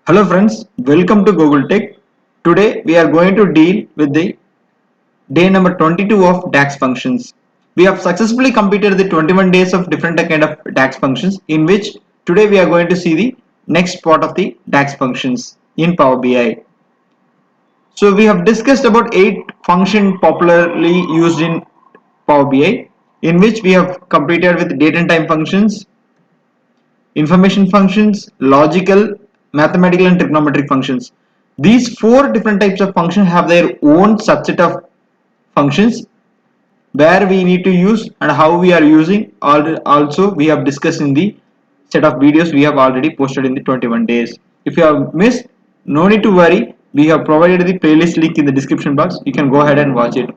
Hello friends, welcome to Google Tech. Today we are going to deal with the day number 22 of DAX functions. We have successfully completed the 21 days of different kind of DAX functions, in which today we are going to see the next part of the DAX functions in Power BI. So we have discussed about 8 functions popularly used in Power BI, in which we have completed with date and time functions, information functions, logical, mathematical and trigonometric functions. These 4 different types of functions have their own subset of functions where we need to use and how we are using. Also we have discussed in the set of videos we have already posted in the 21 days. If you have missed, no need to worry, we have provided the playlist link in the description box. You can go ahead and watch it.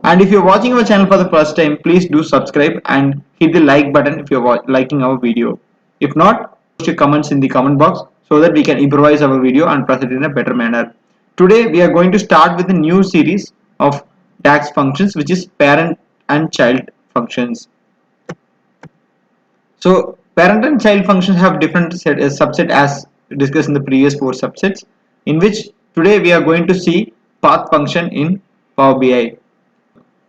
And if you're watching our channel for the first time, please do subscribe and hit the like button if you're liking our video. If not, post your comments in the comment box so that we can improvise our video and present it in a better manner. Today we are going to start with a new series of DAX functions, which is parent and child functions. So parent and child functions have different subset as discussed in the previous 4 subsets, in which today we are going to see path function in Power BI.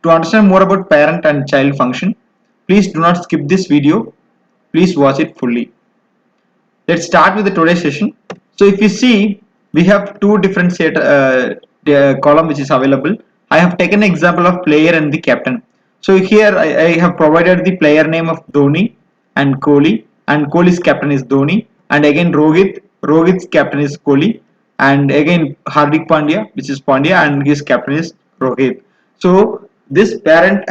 To understand more about parent and child function, please do not skip this video. Please watch it fully. Let's start with the today's session. So if you see, we have two different column which is available. I have taken an example of player and the captain. So here I have provided the player name of Dhoni and Kohli, and Kohli's captain is Dhoni, and again Rohit's captain is Kohli, and again Hardik Pandya, which is Pandya, and his captain is Rohit. So this parent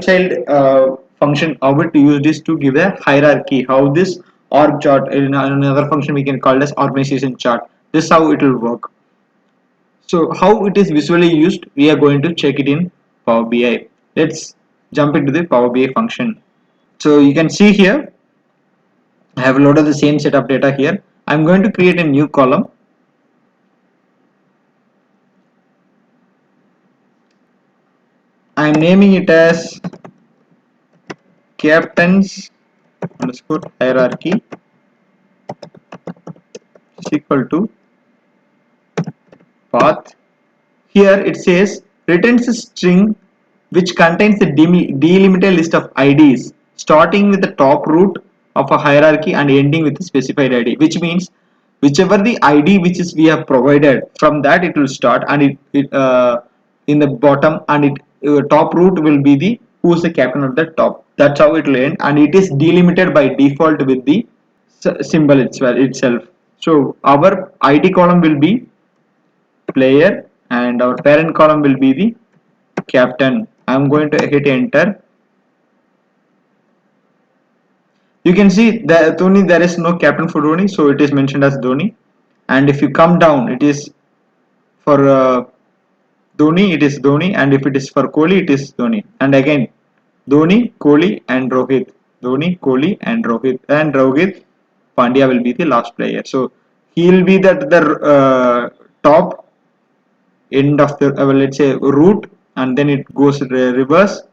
child function, how it used is to give a hierarchy, how this org chart, in another function we can call it as organization chart. This is how it will work. So how it is visually used, we are going to check it in Power BI. Let's jump into the Power BI function. So you can see here I have loaded the same set of data here. I'm going to create a new column. I'm naming it as captains underscore hierarchy is equal to path. Here it says returns a string which contains a delimited list of IDs starting with the top root of a hierarchy and ending with a specified ID, which means whichever the ID which is we have provided, from that it will start, and it in the bottom, and it top root will be the who's the captain of the top. That's how it will end, and it is delimited by default with the symbol itself. So our ID column will be player and our parent column will be the captain. I'm going to hit enter. You can see that Dhoni, there is no captain for Dhoni, so it is mentioned as Dhoni. And if you come down, it is for Dhoni, it is Dhoni, and if it is for Kohli, it is Dhoni. And again, Dhoni, Kohli, and Rohit. Dhoni, Kohli, and Rohit Pandya will be the last player. So he will be the top end of the let's say root, and then it goes reverse,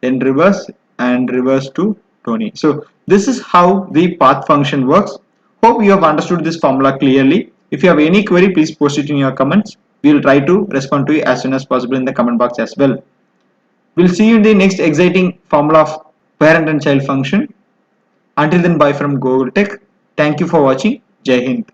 then reverse, and reverse to Dhoni. So this is how the path function works. Hope you have understood this formula clearly. If you have any query, please post it in your comments. We will try to respond to you as soon as possible in the comment box as well. We'll see you in the next exciting formula of parent and child function. Until then, bye from Google Tech. Thank you for watching. Jai Hind.